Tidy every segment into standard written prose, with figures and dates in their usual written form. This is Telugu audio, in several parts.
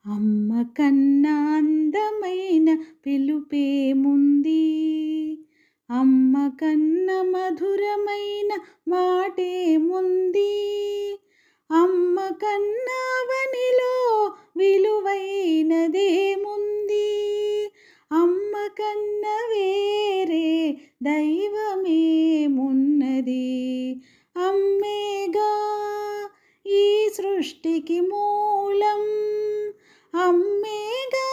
అమ్మ కన్నా అందమైన పిలుపేముంది, అమ్మ కన్న మధురమైన మాటేముంది, అమ్మ కన్నావనిలో విలువైనదేముంది, అమ్మ కన్న వేరే దైవమేమున్నది. అమ్మేగా ఈ సృష్టికి మూలం, అమ్మేగా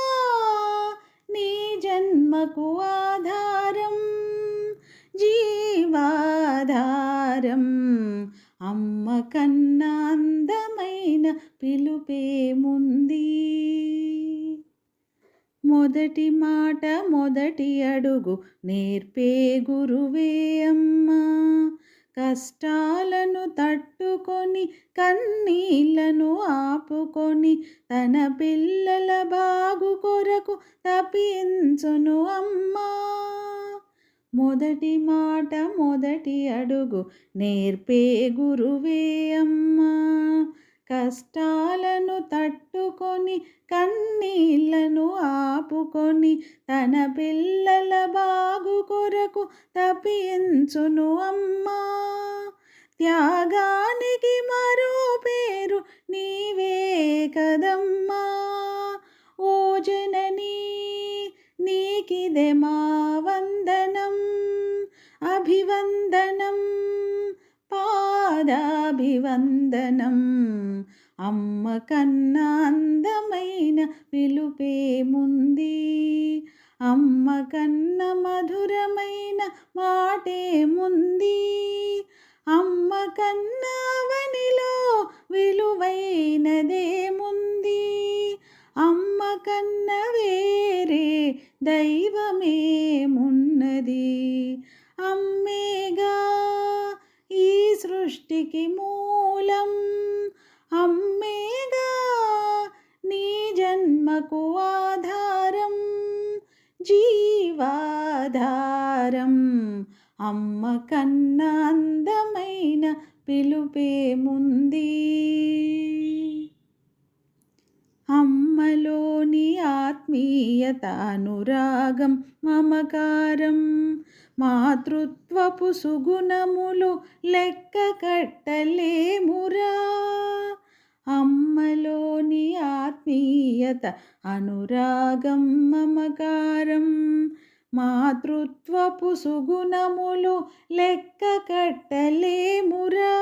నీ జన్మకు ఆధారం, జీవాధారం. అమ్మ కన్నా అందమైన పిలుపేముంది. మొదటి మాట మొదటి అడుగు నేర్పే గురువే అమ్మా, కష్టాలను తట్టుకొని కన్నీళ్లను ఆపుకొని తన పిల్లల బాగు కొరకు తపించును అమ్మా. మొదటి మాట మొదటి అడుగు నేర్పే గురువే అమ్మా, కష్టాలను తట్టుకొని కన్నీళ్లను ఆపుకొని తన పిల్లల బాగు కొరకు తపించును అమ్మా. త్యాగానికి మరో పేరు నీవే కదమ్మా. ఓ జననీ నీకిదే మా వందనం, అభివందనం, పాదాభివందనం. అమ్మ కన్నా అందమైన పిలుపేముంది, అమ్మ కన్న మధురమైన మాటేముంది, అమ్మ కన్నావనిలో విలువైనదేముంది, అమ్మ కన్న వేరే దైవమేమున్నది. అమ్మేగా ఈ సృష్టికి మూలం, అమ్మేగా నీ జన్మకు ఆధారం, జీవాధారం. అమ్మ కన్నా అందమైన పిలుపేముంది. అమ్మలోని ఆత్మీయత అనురాగం మమకారం, మాతృత్వపు సుగుణములు లెక్క కట్టలేమురా. అమ్మలోని ఆత్మీయత అనురాగం మమకారం, మాతృత్వపు సుగుణములు లెక్క కట్టలేమురా.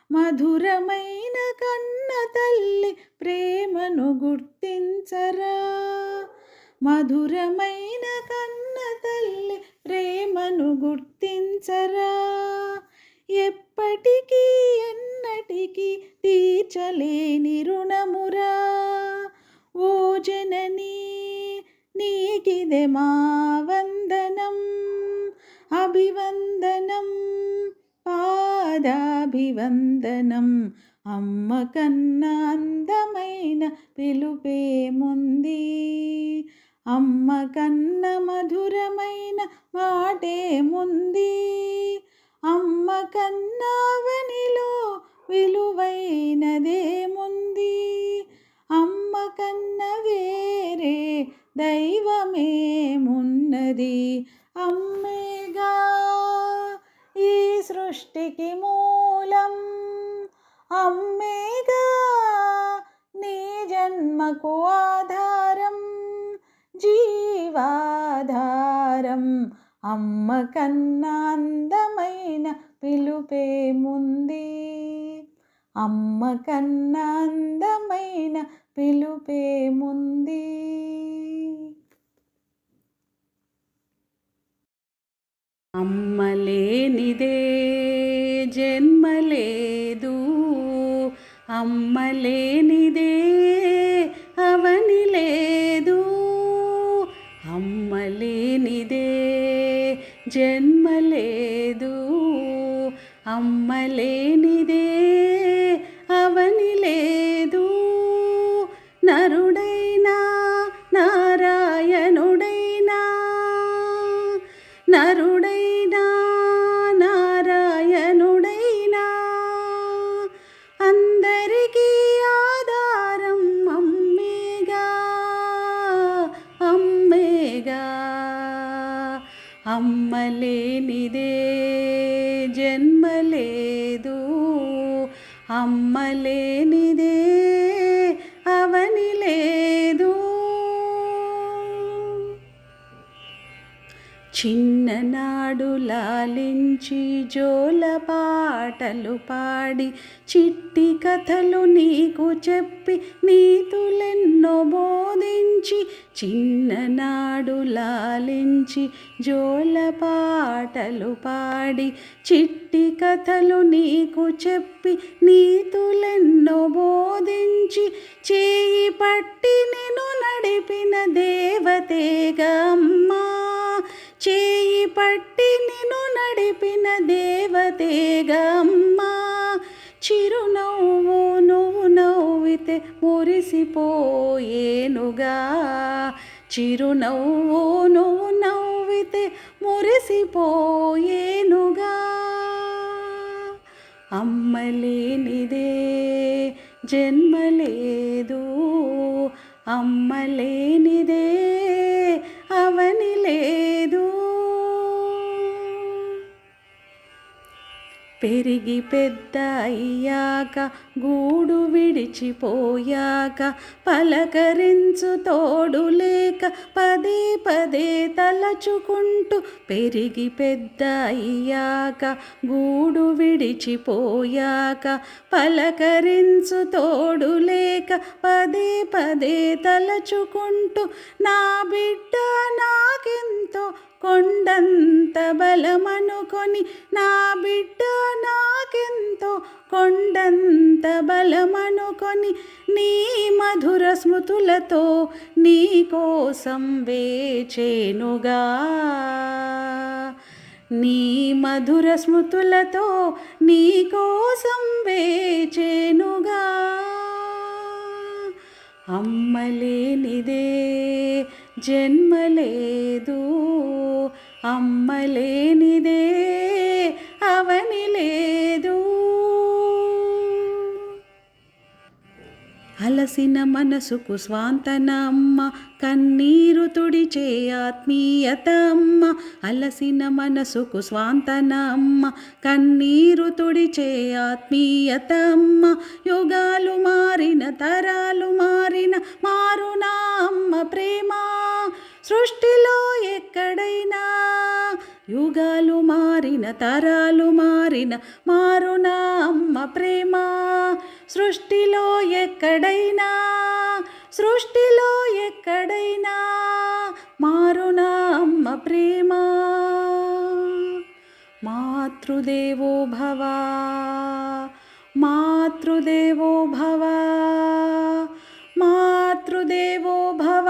మధురమైన కన్న తల్లి ప్రేమను గుర్తించరా, మధురమైన కన్న తల్లి ప్రేమను గుర్తించరా. ఎప్పటికీ ఎన్నటికీ తీర్చలేని రుణమురా. ఓ జననీ నీకిదే మా వందనం, అభివందనం, పాదాభివందనం. అమ్మ కన్నా అందమైన పిలుపేముంది, అమ్మ కన్న మధురమైన మాటేముంది, అమ్మ కన్నావనిలో విలువైనదేముంది, అమ్మ కన్న వేరే దైవమేమున్నది. అమ్మేగా ఈ సృష్టికి మూలం, అమ్మేగా నీ జన్మకు ఆధారం, జీవాధారం. అమ్మ కన్నా అందమైన పిలుపేముంది, అమ్మ కన్నా అందమైన పిలుపేముంది. అమ్మ లేనిదే జన్మలేదు, అమ్మ లేనిదే అవని లేదు, అమ్మ లేనిదే జన్మలేదు, అమ్మ లేనిదే అవని లేదు. నరుడైనా నారాయణుడైనా, నరుడైనా నారాయణుడైనా అందరికీ ఆధారం అమ్మే అమ్మ లేనిదే జన్మ లేదు, అమ్మ లేనిదే అవని లేదు. చిన్ననాడు లాలించి జోల పాటలు పాడి చిట్టి కథలు నీకు చెప్పి నీతులెన్నో బోధించి, చిన్ననాడు లాలించి జోల పాటలు పాడి చిట్టి కథలు నీకు చెప్పి నీతులెన్నో బోధించి, చేయి పట్టి నిన్ను నడిపిన దేవతేగా అమ్మా, చేయి పట్టి నిన్ను నడిపిన దేవతేగా అమ్మా. చిరునవ్వు నువ్వు నవ్వితే మురిసిపోయేనుగా, చిరునవ్వు నువ్వు నవ్వితే మురిసిపోయేనుగా. అమ్మ లేనిదే జన్మ లేదు, అమ్మ లేనిదే అవని లేదు. పెరిగి పెద్ద అయ్యాక గూడు విడిచిపోయాక పలకరించు తోడు లేక పదే పదే తలచుకుంటూ, పెరిగి పెద్ద అయ్యాక గూడు విడిచిపోయాక పలకరించు తోడు లేక పదే పదే తలచుకుంటూ, నా బిడ్డ నాకెంతో కొండంత బలమనుకొని, నా బిడ్డ నాకెంతో కొండంత బలమనుకొని, నీ మధుర స్మృతులతో నీ కోసం వేచేనుగా, నీ మధుర స్మృతులతో నీ కోసం వేచేనుగా. అమ్మ లేనిదే జన్మ లేదు, అమ్మ లేనిదే అవని లేదు. అలసిన మనసుకు స్వాంతన అమ్మ, కన్నీరు తుడిచే ఆత్మీయత అమ్మ, అలసిన మనసుకు స్వాంతన అమ్మ, కన్నీరు తుడిచే ఆత్మీయత అమ్మ. యుగాలు మారిన తరాలు మారిన మారునా అమ్మ ప్రేమ సృష్టిలో ఎక్కడైనా, యుగాలు మారిన తరాలు మారిన మారునా అమ్మ ప్రేమ సృష్టిలో ఎక్కడైనా, సృష్టిలో ఎక్కడైనా మారునా అమ్మ ప్రేమ. మాతృదేవో భవ, మాతృదేవో భవ, మాతృదేవో భవ.